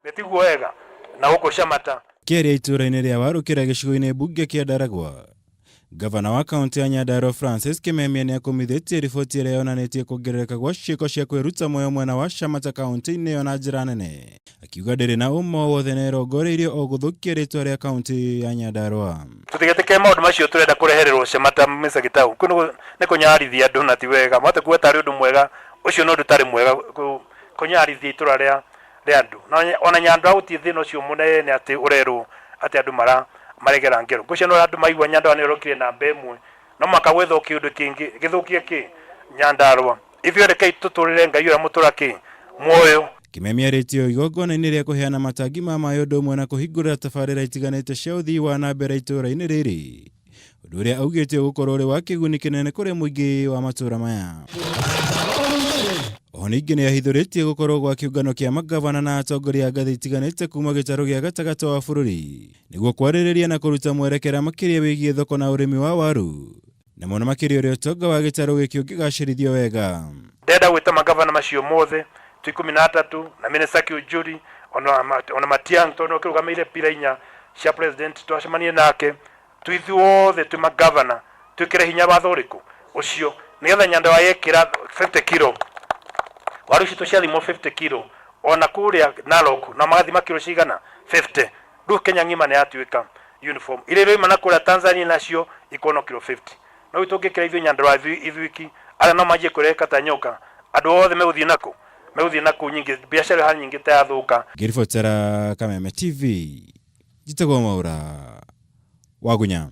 Betiguo wega na huko Shamata. Kĩaria ituura-ini rĩa warũkĩra gĩcigo-inĩ bunge kĩa Ndaragwa, Ngavana wa kaunti ya Nyandarua Francis Kimemia nĩ akomithĩtie riboti ĩrĩa yonanĩtie kwongerereka gwa ciiko cia kwĩruta mwena wa Shamata kaunti-ini ĩyo na njĩra nene. Akiuga ndĩrĩ na uuma wothe na ĩrongoreirio o gũthũkia ritwa rĩa kaunti ya Nyandarua. Tutigetĩke maũndũ macio turenda kũrehererwo Shamata mĩcagitau nĩ kũnyarithia andũ na ti wega. Mwate kuga tarĩ ũndũ mwega, ũcio no ndũtarĩ mwega kũnyarithia itũra rĩa andũ. Ona Nyandarua gũtirĩ thĩna ũcio mũnene atĩ ũrerwo atĩ andũ maregera ngero. Ngũcio no andũ maigua Nyandarua nĩ ũrokire na mbemwe. No makagwetha kĩndũ kĩngĩ gĩthũkie kĩ Nyandarua. Ithuĩ reke tũtũrĩre Ngai ũrĩa mũtũra kĩ mwoyo. Kimemia rĩtio igongona-inĩ rĩa kũheana matangi ma maĩ ũndũ ũmwe na kũhingũrĩra tabarĩra itiganĩte cia ũthii wa na mbere itũra-inĩ rĩrĩ, ũndũ ũrĩa augĩte gũkorwo ũrĩ wa kĩguni kĩnene kũrĩ mũingĩ wa matũra maya. O ningĩ nĩ ahithũrĩtie gũkorwo gwa kĩũngano kĩa magavana na atongoria a ngathĩ itiganĩte kuma gĩtarũ gĩa gatagatĩ wa bũrũri nĩguo kwarĩrĩria na kũruta mwerekera makĩria wĩgiĩ thoko na ũrĩmi wa waru, na mũno makĩria ũrĩa ũtonga wa gĩtarũ gĩkĩ ũngĩgacĩrithio wega. Ndenda gwĩta magavana macio mothe 13 na minista kiujuri ona Matiang'i tondũ kĩrũgamĩrĩire pira inya cia president twacemanie nake twithuothe twĩ magavana twĩkĩre hinya watho ũrĩkũ ũcio nĩgetha Nyandarua yekĩra 50 kilo waru ici tũciathimwo 50 kilo ona kũrĩa Narok na magathima kilo cigana 50. Rĩu Kenya ng'ima nĩ yatuĩka uniform irĩa irĩma na kũrĩa Tanzania nacio ikono kilo 50. No tũngĩkĩra ithuĩ Nyandarua ithuiki arĩa no manjie kũreka ta nyoka andũ othe megũthiĩ nako nyingĩ biashara nyingĩ ta yathũka. Ngĩribotera Kameme TV njitagwo Mwaura Wagunya.